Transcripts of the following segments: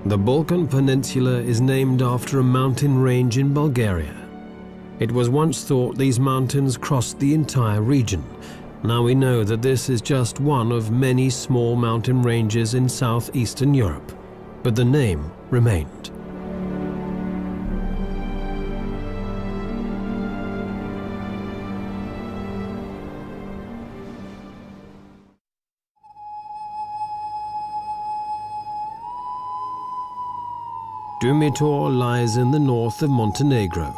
The Balkan Peninsula is named after a mountain range in Bulgaria. It was once thought these mountains crossed the entire region. Now we know that this is just one of many small mountain ranges in southeastern Europe, but the name remained. Dumitor lies in the north of Montenegro.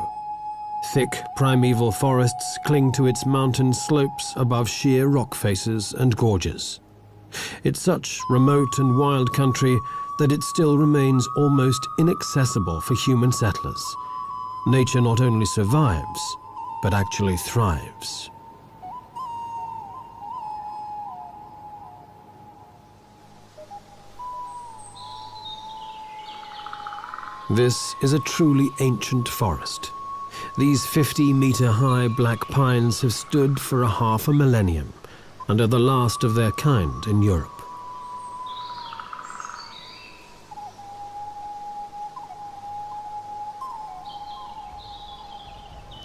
Thick primeval forests cling to its mountain slopes above sheer rock faces and gorges. It's such remote and wild country that it still remains almost inaccessible for human settlers. Nature not only survives, but actually thrives. This is a truly ancient forest. These 50-meter-high black pines have stood for a half a millennium and are the last of their kind in Europe.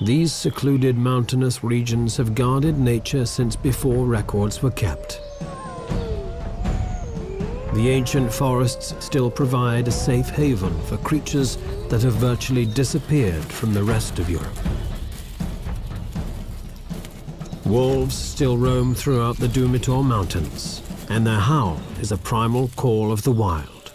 These secluded mountainous regions have guarded nature since before records were kept. The ancient forests still provide a safe haven for creatures that have virtually disappeared from the rest of Europe. Wolves still roam throughout the Dumitor Mountains, and their howl is a primal call of the wild.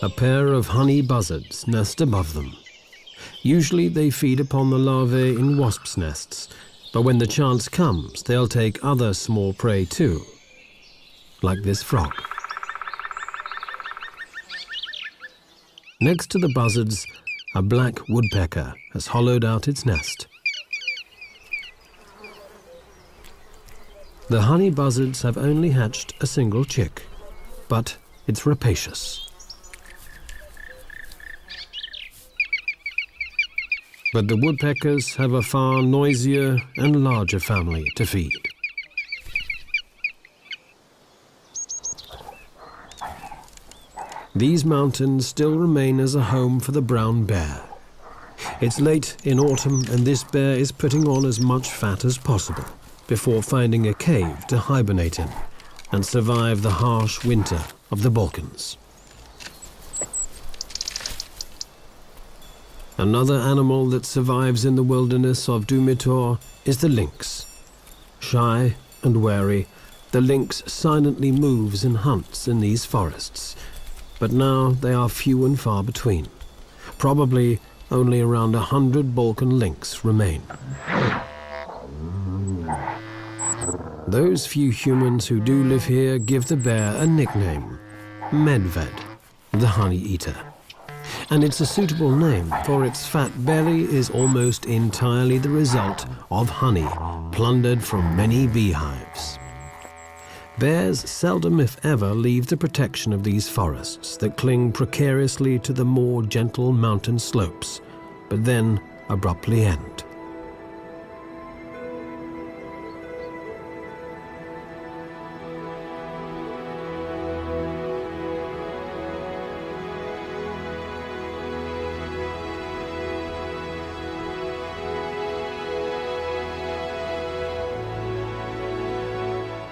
A pair of honey buzzards nest above them. Usually they feed upon the larvae in wasps' nests, but when the chance comes, they'll take other small prey too, like this frog. Next to the buzzards, a black woodpecker has hollowed out its nest. The honey buzzards have only hatched a single chick, but it's rapacious. But the woodpeckers have a far noisier and larger family to feed. These mountains still remain as a home for the brown bear. It's late in autumn and this bear is putting on as much fat as possible before finding a cave to hibernate in and survive the harsh winter of the Balkans. Another animal that survives in the wilderness of Dumitor is the lynx. Shy and wary, the lynx silently moves and hunts in these forests, but now they are few and far between. Probably only around 100 Balkan lynx remain. Those few humans who do live here give the bear a nickname, Medved, the honey eater. And it's a suitable name, for its fat belly is almost entirely the result of honey plundered from many beehives. Bears seldom, if ever, leave the protection of these forests that cling precariously to the more gentle mountain slopes, but then abruptly end.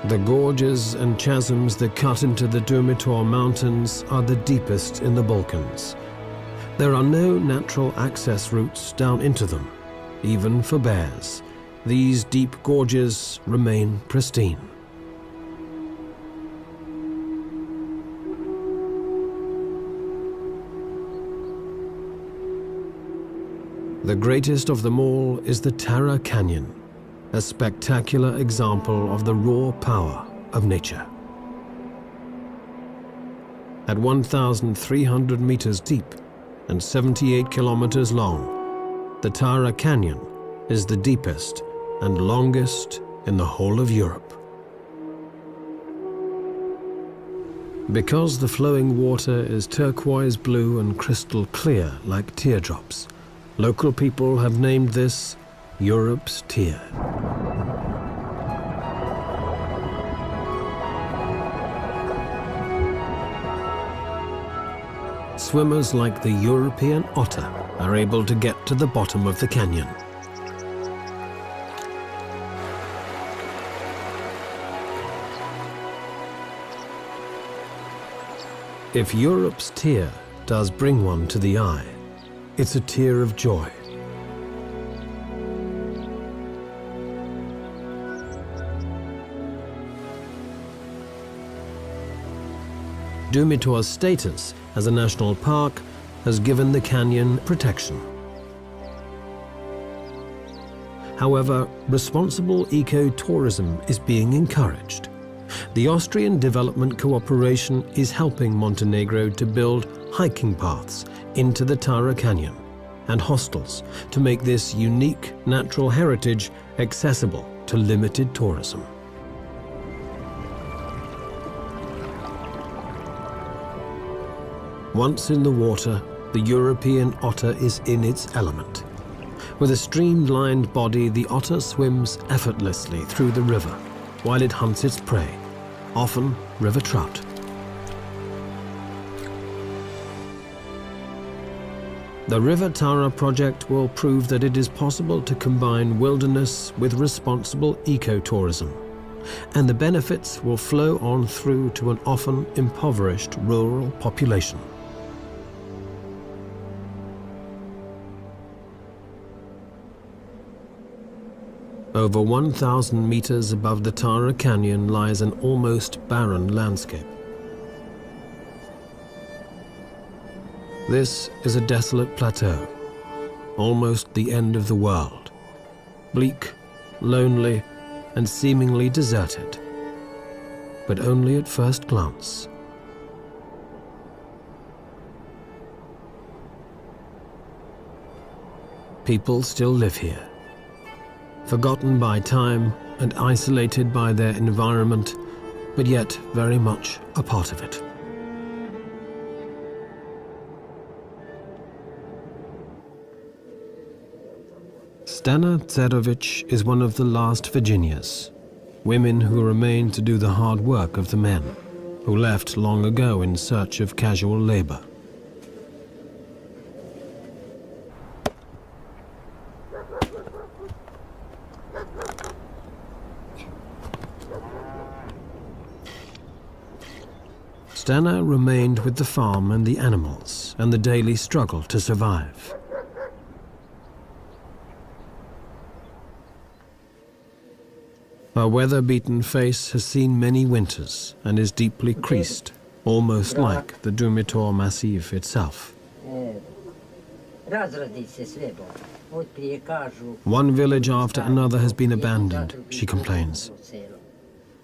The gorges and chasms that cut into the Dumitor Mountains are the deepest in the Balkans. There are no natural access routes down into them, even for bears. These deep gorges remain pristine. The greatest of them all is the Tara Canyon, a spectacular example of the raw power of nature. At 1,300 meters deep and 78 kilometers long, the Tara Canyon is the deepest and longest in the whole of Europe. Because the flowing water is turquoise blue and crystal clear like teardrops, local people have named this Europe's Tear. swimmers like the European otter are able to get to the bottom of the canyon. If Europe's tear does bring one to the eye, it's a tear of joy. Dumitor's status as a national park has given the canyon protection. However, responsible eco-tourism is being encouraged. The Austrian Development Cooperation is helping Montenegro to build hiking paths into the Tara Canyon and hostels to make this unique natural heritage accessible to limited tourism. Once in the water, the European otter is in its element. With a streamlined body, the otter swims effortlessly through the river while it hunts its prey, often river trout. The River Tara project will prove that it is possible to combine wilderness with responsible ecotourism, and the benefits will flow on through to an often impoverished rural population. Over 1,000 meters above the Tara Canyon lies an almost barren landscape. This is a desolate plateau, almost the end of the world. Bleak, lonely, and seemingly deserted, but only at first glance. People still live here, forgotten by time and isolated by their environment, but yet very much a part of it. Stana Tserovic is one of the last Virginias, women who remain to do the hard work of the men, who left long ago in search of casual labor. Stana remained with the farm and the animals and the daily struggle to survive. Her weather-beaten face has seen many winters and is deeply creased, almost like the Dumitor Massif itself. One village after another has been abandoned, she complains.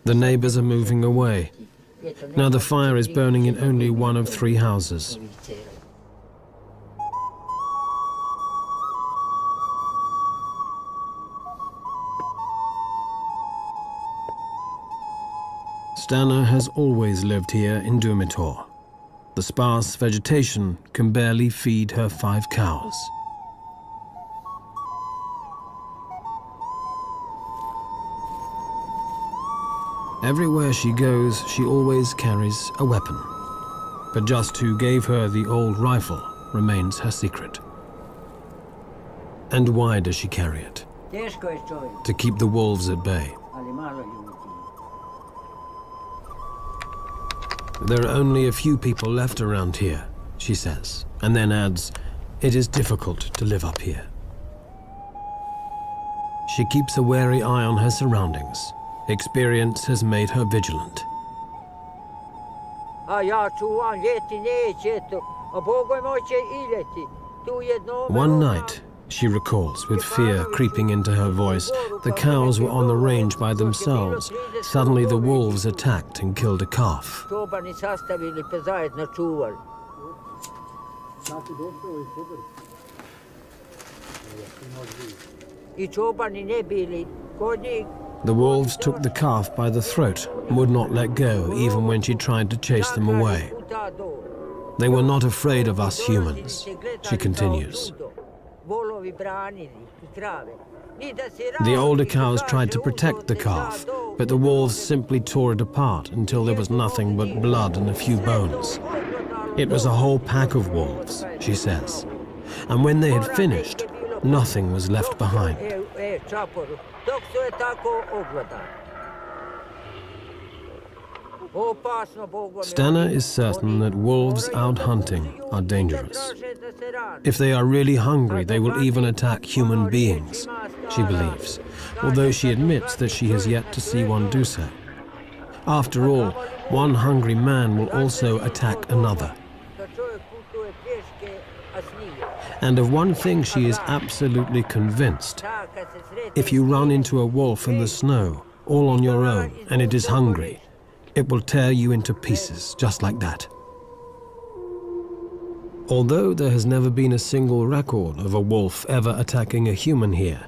The neighbors are moving away. Now the fire is burning in only one of 3 houses. Stana has always lived here in Dumitor. The sparse vegetation can barely feed her 5 cows. Everywhere she goes, she always carries a weapon. But just who gave her the old rifle remains her secret. And why does she carry it? To keep the wolves at bay. There are only a few people left around here, she says, and then adds, it is difficult to live up here. She keeps a wary eye on her surroundings. Experience has made her vigilant. One night, she recalls, with fear creeping into her voice, the cows were on the range by themselves. Suddenly the wolves attacked and killed a calf. The wolves took the calf by the throat and would not let go, even when she tried to chase them away. They were not afraid of us humans, she continues. The older cows tried to protect the calf, but the wolves simply tore it apart until there was nothing but blood and a few bones. It was a whole pack of wolves, she says. And when they had finished, nothing was left behind. Stana is certain that wolves out hunting are dangerous. If they are really hungry, they will even attack human beings, she believes, although she admits that she has yet to see one do so. After all, one hungry man will also attack another. And of one thing she is absolutely convinced. If you run into a wolf in the snow, all on your own, and it is hungry, it will tear you into pieces, just like that. Although there has never been a single record of a wolf ever attacking a human here,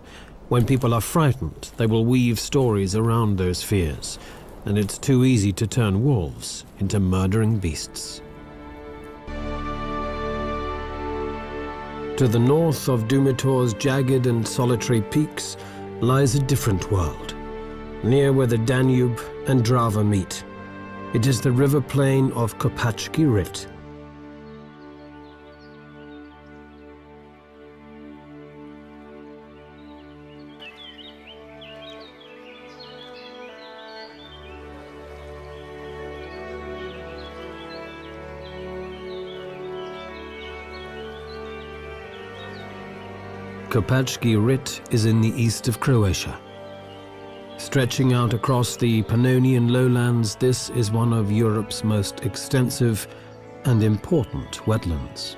when people are frightened, they will weave stories around those fears, and it's too easy to turn wolves into murdering beasts. To the north of Dumitor's jagged and solitary peaks lies a different world, near where the Danube and Drava meet. It is the river plain of Kopacki Rit. Kopacki Rit is in the east of Croatia. Stretching out across the Pannonian lowlands, this is one of Europe's most extensive and important wetlands.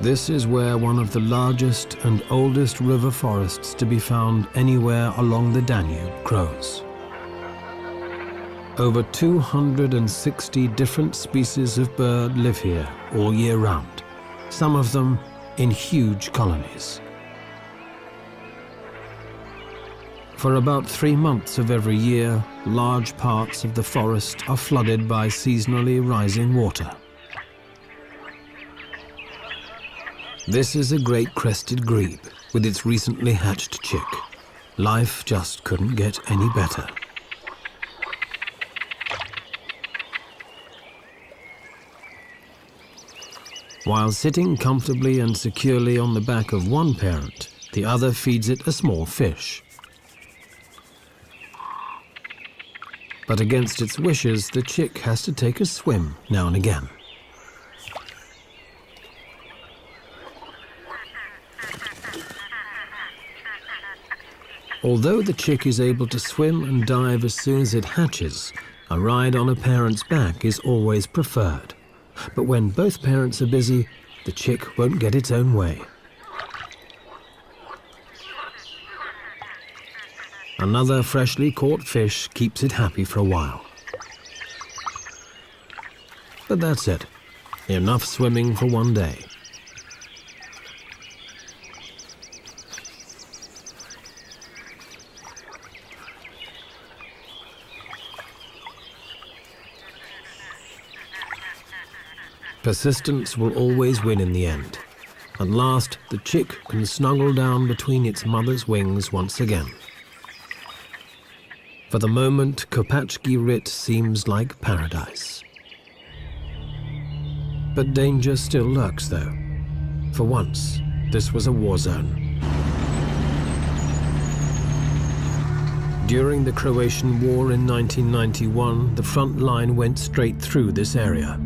This is where one of the largest and oldest river forests to be found anywhere along the Danube grows. Over 260 different species of bird live here all year round, some of them in huge colonies. For about 3 months of every year, large parts of the forest are flooded by seasonally rising water. This is a great crested grebe with its recently hatched chick. Life just couldn't get any better. While sitting comfortably and securely on the back of one parent, the other feeds it a small fish. But against its wishes, the chick has to take a swim now and again. Although the chick is able to swim and dive as soon as it hatches, a ride on a parent's back is always preferred. But when both parents are busy, the chick won't get its own way. Another freshly caught fish keeps it happy for a while. But that's it. Enough swimming for one day. Persistence will always win in the end. At last, the chick can snuggle down between its mother's wings once again. For the moment, Kopacki Rit seems like paradise. But danger still lurks, though. For once, this was a war zone. During the Croatian War in 1991, the front line went straight through this area.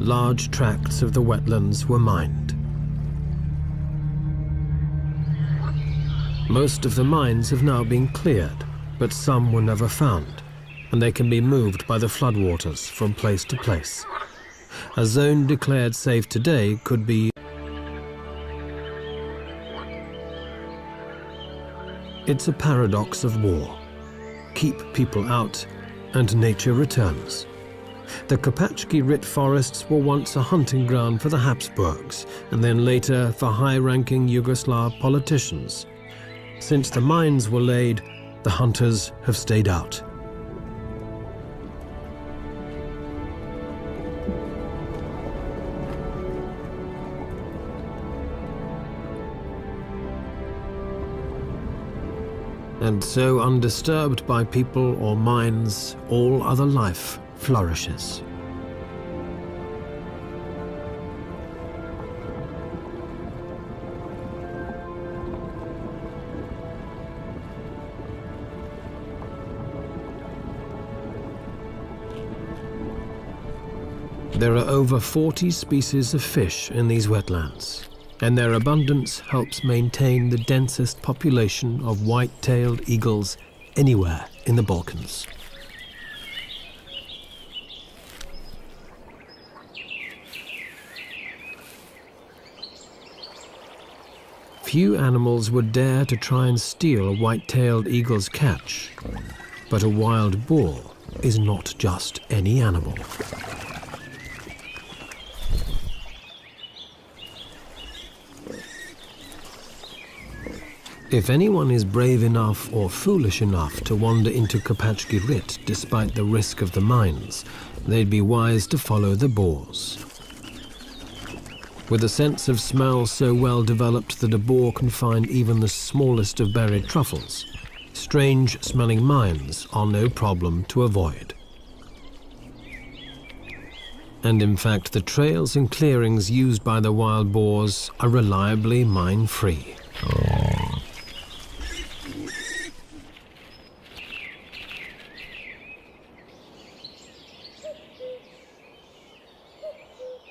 Large tracts of the wetlands were mined. Most of the mines have now been cleared, but some were never found, and they can be moved by the floodwaters from place to place. A zone declared safe today could be. It's a paradox of war. Keep people out, and nature returns. The Kopacki Rit forests were once a hunting ground for the Habsburgs, and then later for high-ranking Yugoslav politicians. Since the mines were laid, the hunters have stayed out. And so, undisturbed by people or mines, all other life flourishes. There are over 40 species of fish in these wetlands, and their abundance helps maintain the densest population of white-tailed eagles anywhere in the Balkans. Few animals would dare to try and steal a white-tailed eagle's catch, but a wild boar is not just any animal. If anyone is brave enough or foolish enough to wander into Kopachki Rit despite the risk of the mines, they'd be wise to follow the boars. With a sense of smell so well developed that a boar can find even the smallest of buried truffles, strange-smelling mines are no problem to avoid. And in fact, the trails and clearings used by the wild boars are reliably mine-free.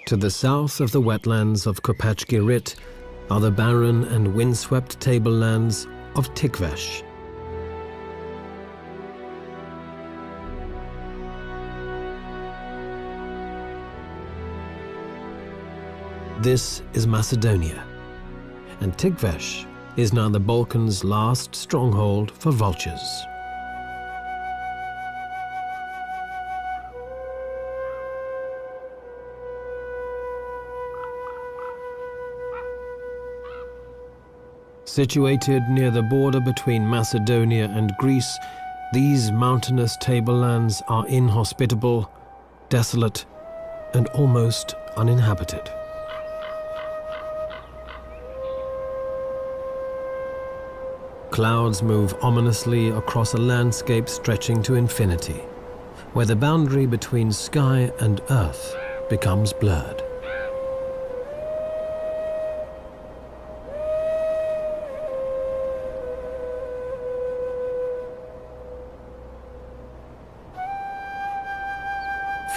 To the south of the wetlands of Kopachki Rit are the barren and windswept tablelands of Tikvesh. This is Macedonia, and Tikvesh is now the Balkans' last stronghold for vultures. Situated near the border between Macedonia and Greece, these mountainous tablelands are inhospitable, desolate, and almost uninhabited. Clouds move ominously across a landscape stretching to infinity, where the boundary between sky and earth becomes blurred.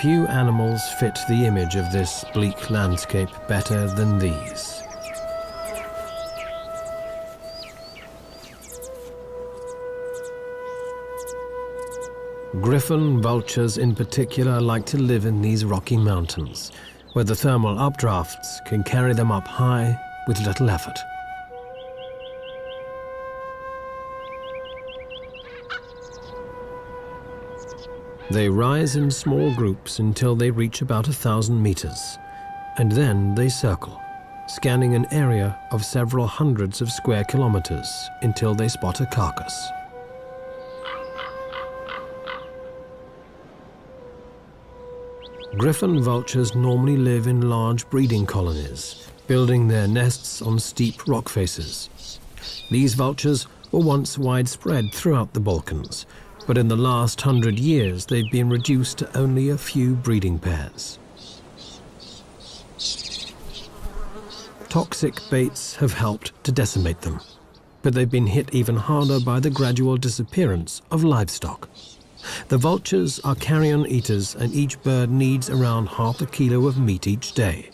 Few animals fit the image of this bleak landscape better than these. Griffon vultures in particular like to live in these rocky mountains, where the thermal updrafts can carry them up high with little effort. They rise in small groups until they reach about 1,000 meters, and then they circle, scanning an area of several hundreds of square kilometers until they spot a carcass. Griffon vultures normally live in large breeding colonies, building their nests on steep rock faces. These vultures were once widespread throughout the Balkans, but in the last 100 years they've been reduced to only a few breeding pairs. Toxic baits have helped to decimate them, but they've been hit even harder by the gradual disappearance of livestock. The vultures are carrion eaters, and each bird needs around half a kilo of meat each day.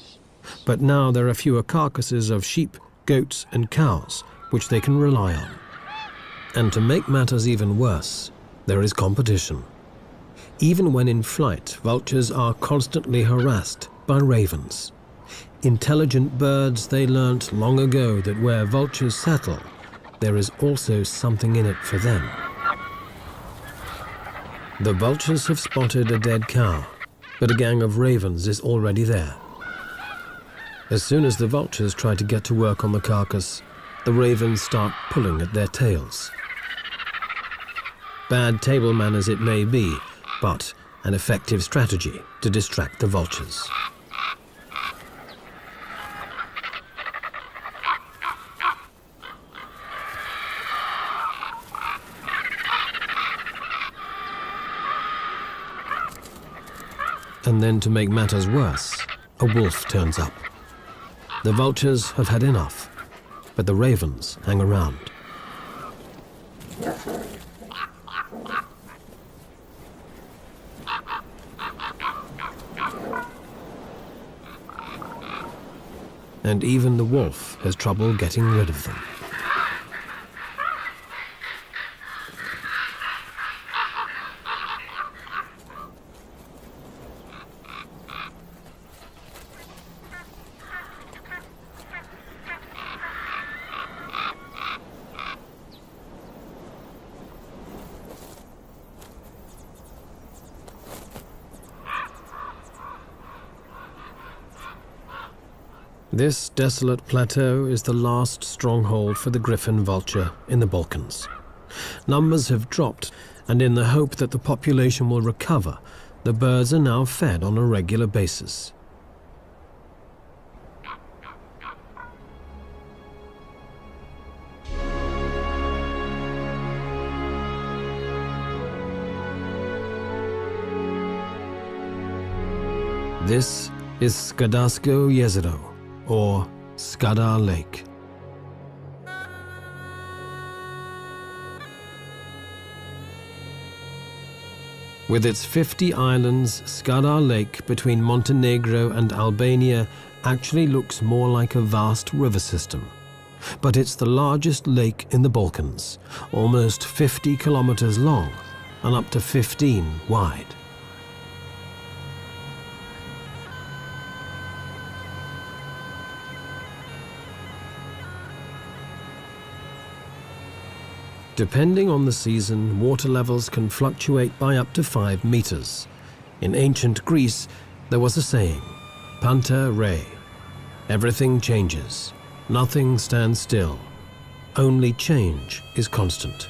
But now there are fewer carcasses of sheep, goats and cows, which they can rely on. And to make matters even worse, there is competition. Even when in flight, vultures are constantly harassed by ravens. Intelligent birds, they learnt long ago that where vultures settle, there is also something in it for them. The vultures have spotted a dead cow, but a gang of ravens is already there. As soon as the vultures try to get to work on the carcass, the ravens start pulling at their tails. Bad table manners it may be, but an effective strategy to distract the vultures. And then, to make matters worse, a wolf turns up. The vultures have had enough, but the ravens hang around. And even the wolf has trouble getting rid of them. This desolate plateau is the last stronghold for the griffon vulture in the Balkans. Numbers have dropped, and in the hope that the population will recover, the birds are now fed on a regular basis. This is Skardarsko Jezero, or Skadar Lake. With its 50 islands, Skadar Lake between Montenegro and Albania actually looks more like a vast river system. But it's the largest lake in the Balkans, almost 50 kilometers long and up to 15 wide. Depending on the season, water levels can fluctuate by up to 5 meters. In ancient Greece, there was a saying, Panta rei. Everything changes. Nothing stands still. Only change is constant.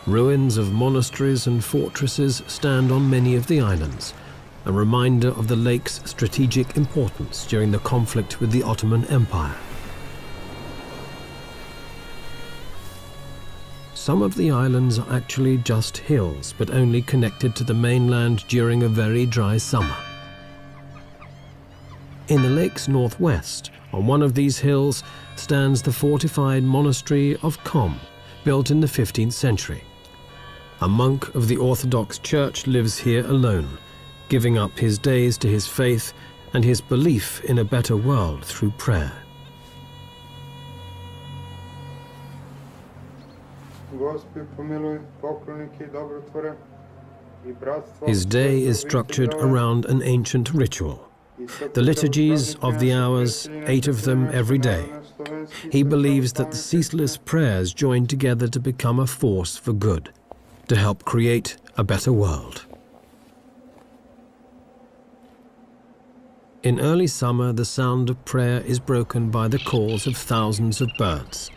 Ruins of monasteries and fortresses stand on many of the islands, a reminder of the lake's strategic importance during the conflict with the Ottoman Empire. Some of the islands are actually just hills, but only connected to the mainland during a very dry summer. In the lake's northwest, on one of these hills, stands the fortified monastery of Kom, built in the 15th century. A monk of the Orthodox Church lives here alone, giving up his days to his faith and his belief in a better world through prayer. His day is structured around an ancient ritual. The liturgies of the hours, 8 of them every day. He believes that the ceaseless prayers join together to become a force for good, to help create a better world. In early summer, the sound of prayer is broken by the calls of thousands of birds.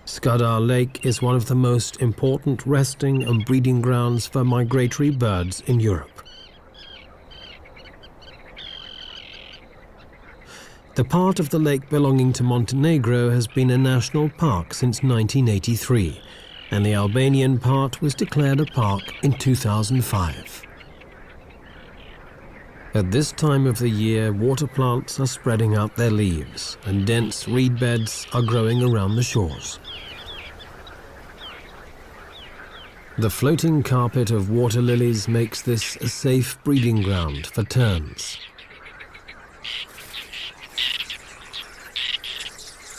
Skadar Lake is one of the most important resting and breeding grounds for migratory birds in Europe. The part of the lake belonging to Montenegro has been a national park since 1983, and the Albanian part was declared a park in 2005. At this time of the year, water plants are spreading out their leaves, and dense reed beds are growing around the shores. The floating carpet of water lilies makes this a safe breeding ground for terns.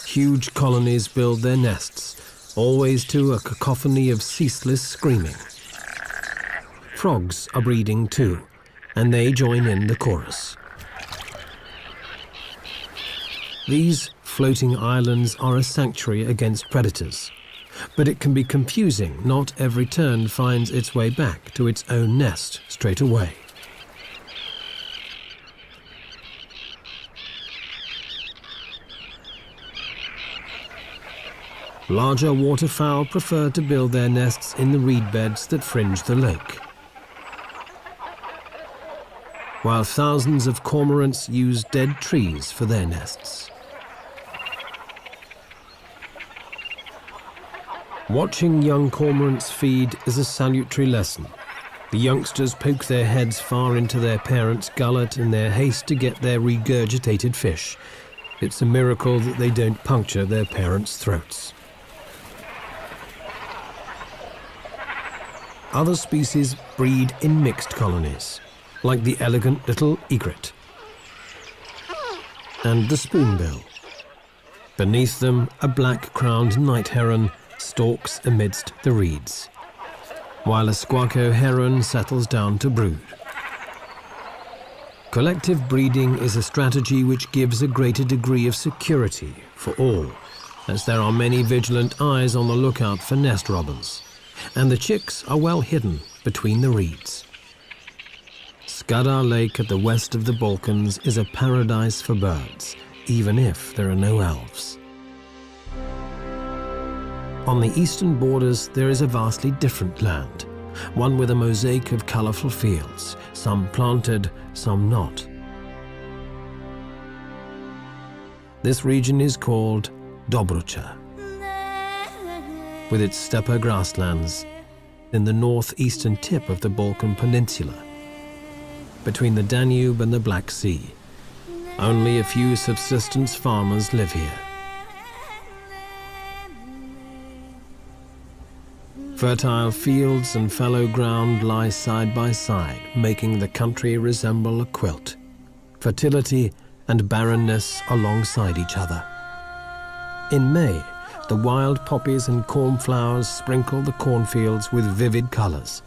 Huge colonies build their nests, always to a cacophony of ceaseless screaming. Frogs are breeding too, and they join in the chorus. These floating islands are a sanctuary against predators, but it can be confusing. Not every tern finds its way back to its own nest straight away. Larger waterfowl prefer to build their nests in the reed beds that fringe the lake, while thousands of cormorants use dead trees for their nests. Watching young cormorants feed is a salutary lesson. The youngsters poke their heads far into their parents' gullet in their haste to get their regurgitated fish. It's a miracle that they don't puncture their parents' throats. Other species breed in mixed colonies, like the elegant little egret and the spoonbill. Beneath them, a black-crowned night heron stalks amidst the reeds, while a squacco heron settles down to brood. Collective breeding is a strategy which gives a greater degree of security for all, as there are many vigilant eyes on the lookout for nest robbers, and the chicks are well hidden between the reeds. Skadar Lake at the west of the Balkans is a paradise for birds, even if there are no elves. On the eastern borders, there is a vastly different land, one with a mosaic of colorful fields, some planted, some not. This region is called Dobrucha, with its steppe grasslands in the northeastern tip of the Balkan Peninsula, between the Danube and the Black Sea. Only a few subsistence farmers live here. Fertile fields and fallow ground lie side by side, making the country resemble a quilt. Fertility and barrenness alongside each other. In May, the wild poppies and cornflowers sprinkle the cornfields with vivid colors.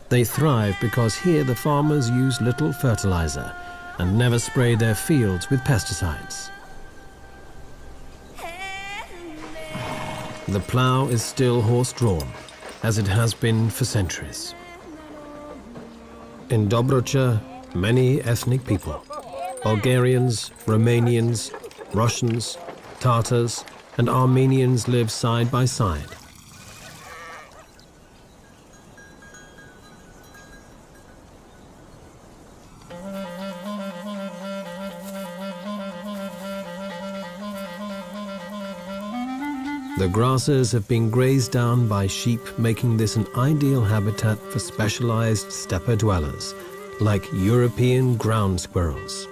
They thrive because here the farmers use little fertilizer and never spray their fields with pesticides. The plow is still horse-drawn, as it has been for centuries. In Dobrucha, many ethnic people, Bulgarians, Romanians, Russians, Tatars, and Armenians live side by side. The grasses have been grazed down by sheep, making this an ideal habitat for specialized steppe dwellers, like European ground squirrels.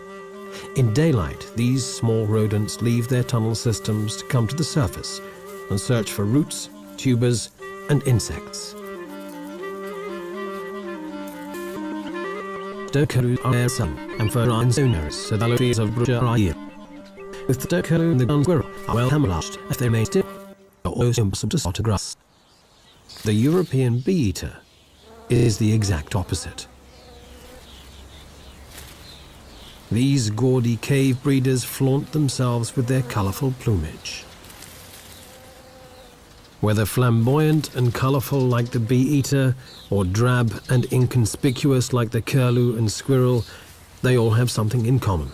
In daylight, these small rodents leave their tunnel systems to come to the surface and search for roots, tubers, and insects. Dokaru are some and ferine zoners, so the trees of Brucha are here. With the dokaru and the ground squirrel are well camouflaged, as they may still also impossible to spot a grass. The European bee-eater is the exact opposite. These gaudy cave breeders flaunt themselves with their colorful plumage. Whether flamboyant and colorful like the bee-eater, or drab and inconspicuous like the curlew and squirrel, they all have something in common.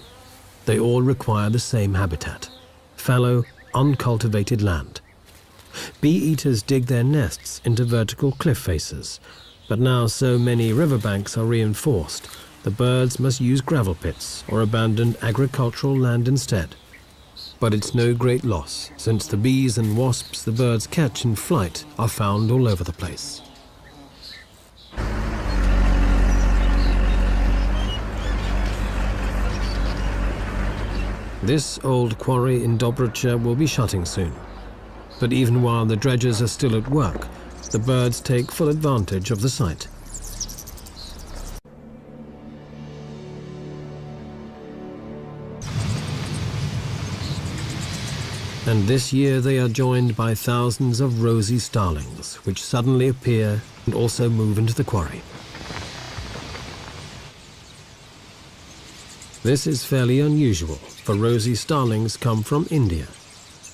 They all require the same habitat: fallow, uncultivated land. Bee-eaters dig their nests into vertical cliff faces, but now so many riverbanks are reinforced, the birds must use gravel pits or abandoned agricultural land instead. But it's no great loss, since the bees and wasps the birds catch in flight are found all over the place. This old quarry in Dobrucha will be shutting soon. But even while the dredgers are still at work, the birds take full advantage of the site. And this year they are joined by thousands of rosy starlings, which suddenly appear and also move into the quarry. This is fairly unusual, for rosy starlings come from India.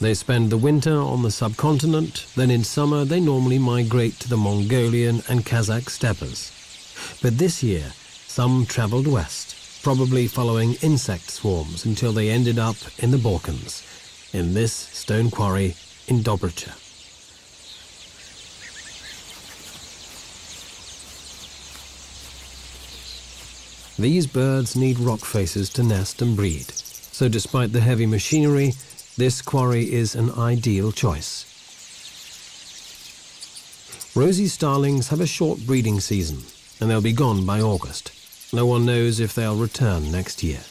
They spend the winter on the subcontinent, then in summer they normally migrate to the Mongolian and Kazakh steppes. But this year, some traveled west, probably following insect swarms until they ended up in the Balkans, in this stone quarry in Dobrucha. These birds need rock faces to nest and breed, so despite the heavy machinery, this quarry is an ideal choice. Rosy starlings have a short breeding season, and they'll be gone by August. No one knows if they'll return next year.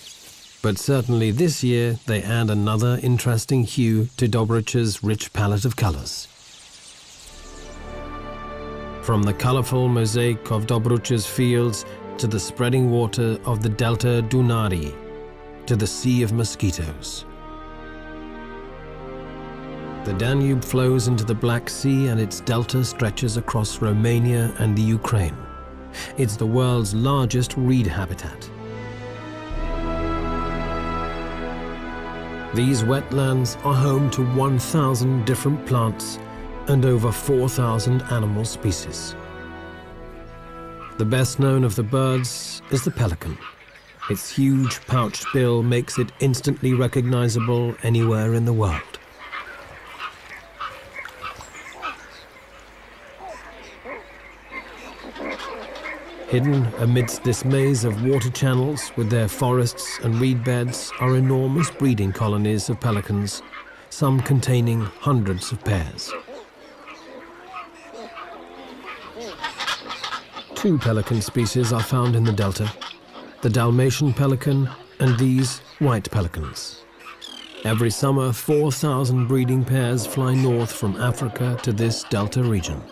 But certainly this year they add another interesting hue to Dobric's rich palette of colors. From the colorful mosaic of Dobric's fields to the spreading water of the Delta Dunării, to the Sea of Mosquitoes. The Danube flows into the Black Sea and its delta stretches across Romania and the Ukraine. It's the world's largest reed habitat. These wetlands are home to 1,000 different plants and over 4,000 animal species. The best known of the birds is the pelican. Its huge pouched bill makes it instantly recognizable anywhere in the world. Hidden amidst this maze of water channels with their forests and reed beds are enormous breeding colonies of pelicans, some containing hundreds of pairs. Two pelican species are found in the delta, the Dalmatian pelican and these white pelicans. Every summer, 4,000 breeding pairs fly north from Africa to this delta region.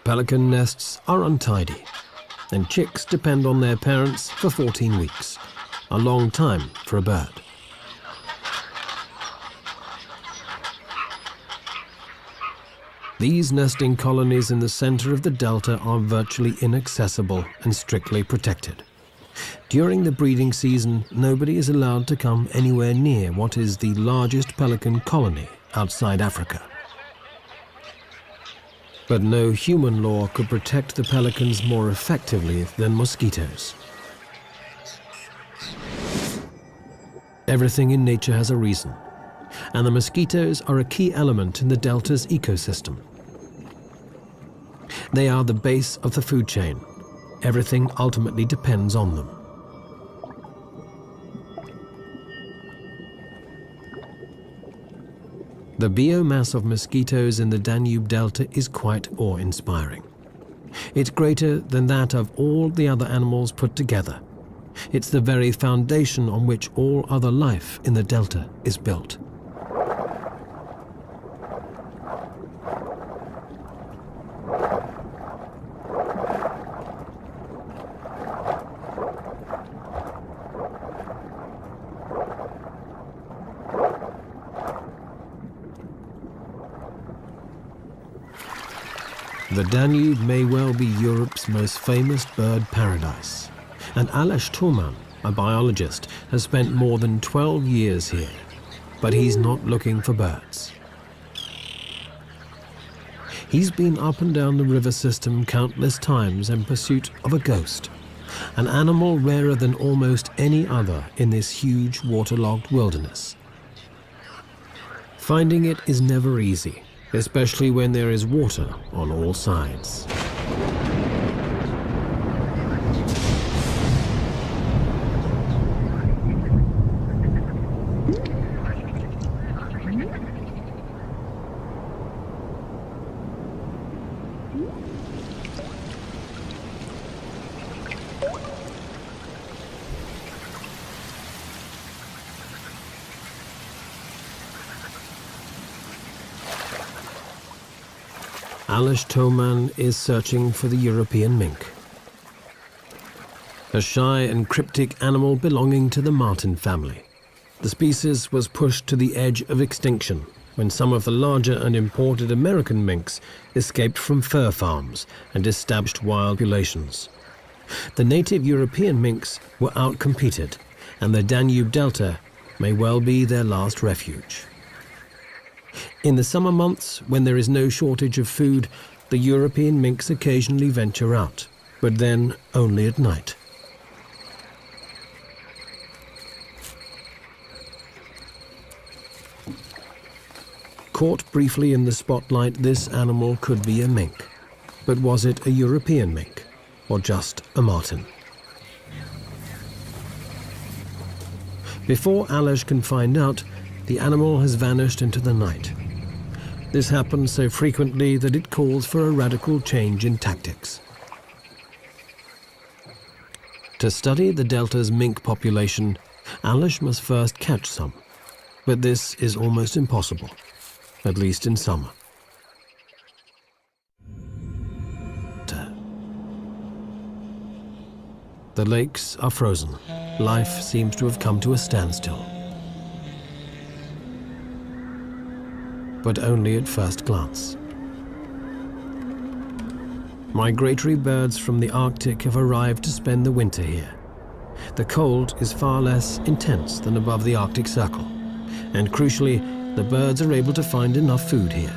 Pelican nests are untidy, and chicks depend on their parents for 14 weeks, a long time for a bird. These nesting colonies in the center of the delta are virtually inaccessible and strictly protected. During the breeding season, nobody is allowed to come anywhere near what is the largest pelican colony outside Africa. But no human law could protect the pelicans more effectively than mosquitoes. Everything in nature has a reason, and the mosquitoes are a key element in the delta's ecosystem. They are the base of the food chain. Everything ultimately depends on them. The biomass of mosquitoes in the Danube Delta is quite awe-inspiring. It's greater than that of all the other animals put together. It's the very foundation on which all other life in the Delta is built. The Danube may well be Europe's most famous bird paradise, and Aleš Toman, a biologist, has spent more than 12 years here, but he's not looking for birds. He's been up and down the river system countless times in pursuit of a ghost, an animal rarer than almost any other in this huge waterlogged wilderness. Finding it is never easy, especially when there is water on all sides. Aleš Toman is searching for the European mink, a shy and cryptic animal belonging to the marten family. The species was pushed to the edge of extinction when some of the larger and imported American minks escaped from fur farms and established wild populations. The native European minks were outcompeted, and the Danube Delta may well be their last refuge. In the summer months, when there is no shortage of food, the European minks occasionally venture out, but then only at night. Caught briefly in the spotlight, this animal could be a mink. But was it a European mink, or just a marten? Before Aleš can find out, the animal has vanished into the night. This happens so frequently that it calls for a radical change in tactics. To study the delta's mink population, Alish must first catch some, but this is almost impossible, at least in summer. The lakes are frozen. Life seems to have come to a standstill. But only at first glance. Migratory birds from the Arctic have arrived to spend the winter here. The cold is far less intense than above the Arctic Circle, and crucially, the birds are able to find enough food here.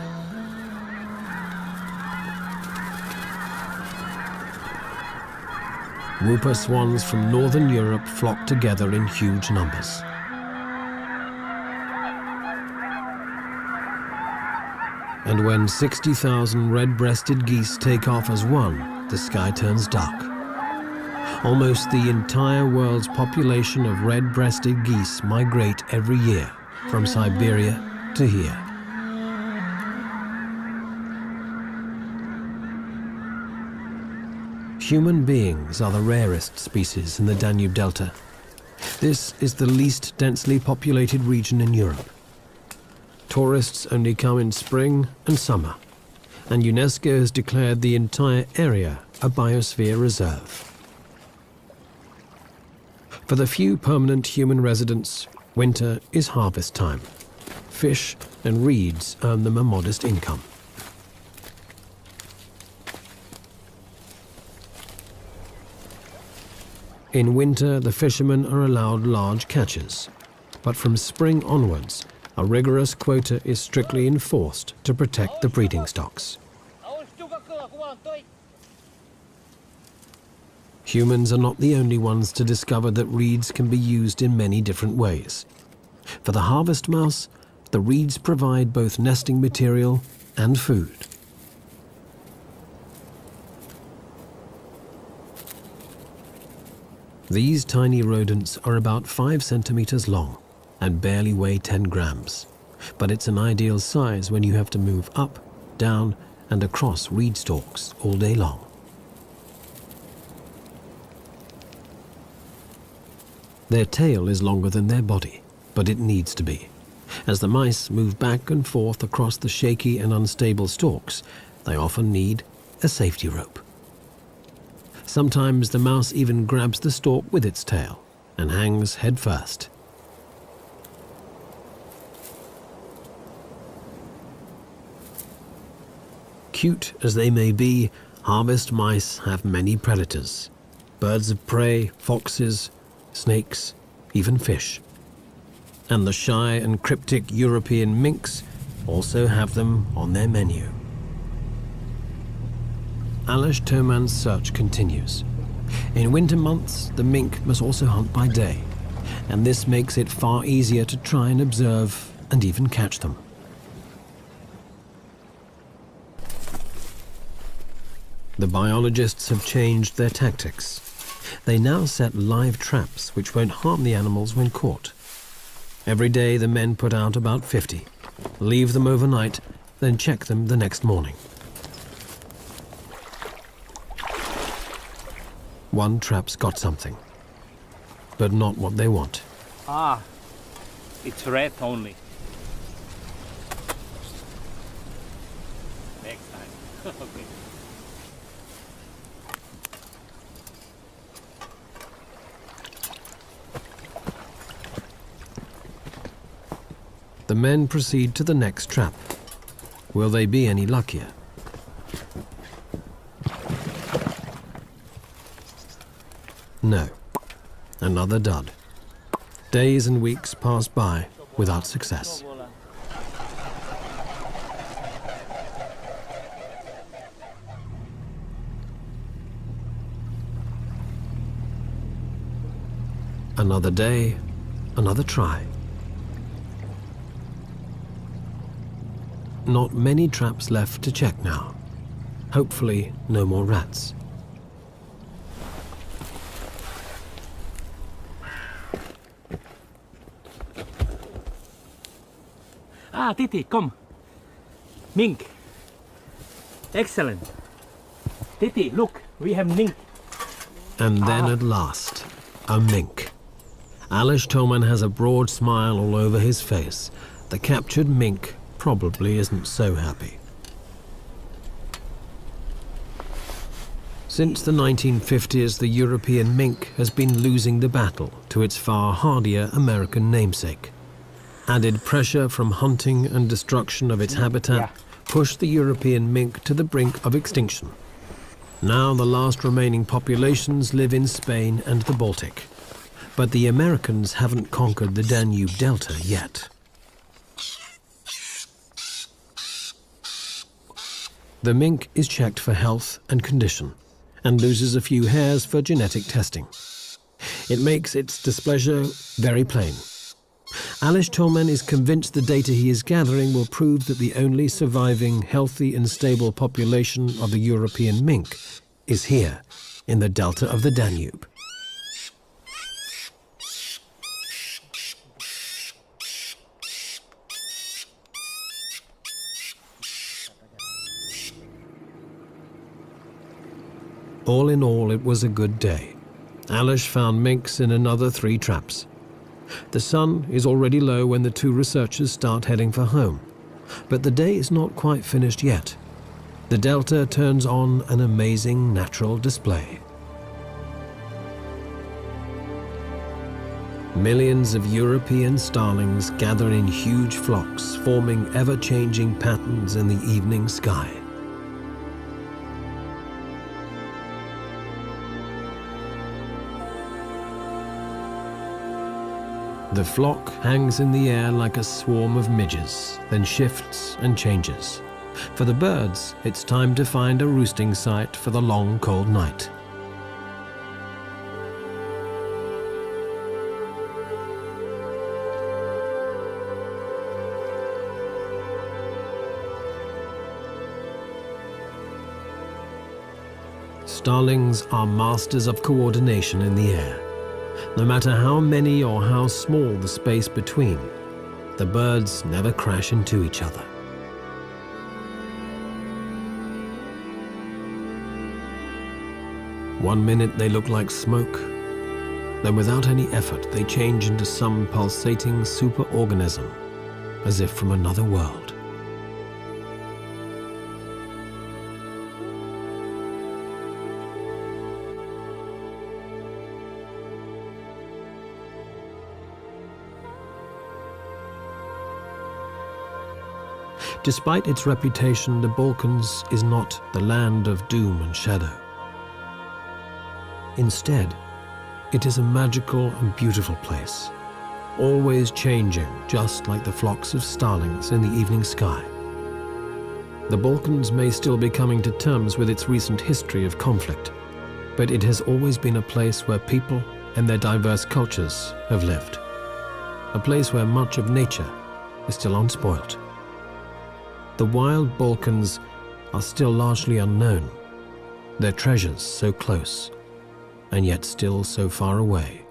Whooper swans from northern Europe flock together in huge numbers. And when 60,000 red-breasted geese take off as one, the sky turns dark. Almost the entire world's population of red-breasted geese migrate every year from Siberia to here. Human beings are the rarest species in the Danube Delta. This is the least densely populated region in Europe. Tourists only come in spring and summer, and UNESCO has declared the entire area a biosphere reserve. For the few permanent human residents, winter is harvest time. Fish and reeds earn them a modest income. In winter, the fishermen are allowed large catches, but from spring onwards, a rigorous quota is strictly enforced to protect the breeding stocks. Humans are not the only ones to discover that reeds can be used in many different ways. For the harvest mouse, the reeds provide both nesting material and food. These tiny rodents are about 5 centimeters long and barely weigh 10 grams. But it's an ideal size when you have to move up, down, and across reed stalks all day long. Their tail is longer than their body, but it needs to be. As the mice move back and forth across the shaky and unstable stalks, they often need a safety rope. Sometimes the mouse even grabs the stalk with its tail and hangs head first. Cute as they may be, harvest mice have many predators. Birds of prey, foxes, snakes, even fish. And the shy and cryptic European minks also have them on their menu. Alish Toman's search continues. In winter months, the mink must also hunt by day, and this makes it far easier to try and observe and even catch them. The biologists have changed their tactics. They now set live traps which won't harm the animals when caught. Every day the men put out about 50, leave them overnight, then check them the next morning. One trap's got something, but not what they want. Ah, it's red only. Next time. Okay. The men proceed to the next trap. Will they be any luckier? No. Another dud. Days and weeks pass by without success. Another day, another try. Not many traps left to check now. Hopefully, no more rats. Ah, Titi, come. Mink. Excellent. Titi, look, we have mink. And then at last, a mink. Alish Toman has a broad smile all over his face. The captured mink probably isn't so happy. Since the 1950s, the European mink has been losing the battle to its far hardier American namesake. Added pressure from hunting and destruction of its habitat pushed the European mink to the brink of extinction. Now the last remaining populations live in Spain and the Baltic. But the Americans haven't conquered the Danube Delta yet. The mink is checked for health and condition and loses a few hairs for genetic testing. It makes its displeasure very plain. Alish Toman is convinced the data he is gathering will prove that the only surviving healthy and stable population of the European mink is here, in the delta of the Danube. All in all, it was a good day. Alish found minks in another 3 traps. The sun is already low when the 2 researchers start heading for home. But the day is not quite finished yet. The delta turns on an amazing natural display. Millions of European starlings gather in huge flocks, forming ever-changing patterns in the evening sky. The flock hangs in the air like a swarm of midges, then shifts and changes. For the birds, it's time to find a roosting site for the long, cold night. Starlings are masters of coordination in the air. No matter how many or how small the space between, the birds never crash into each other. One minute they look like smoke, then without any effort they change into some pulsating superorganism, as if from another world. Despite its reputation, the Balkans is not the land of doom and shadow. Instead, it is a magical and beautiful place, always changing, just like the flocks of starlings in the evening sky. The Balkans may still be coming to terms with its recent history of conflict, but it has always been a place where people and their diverse cultures have lived. A place where much of nature is still unspoilt. The wild Balkans are still largely unknown, their treasures so close, and yet still so far away.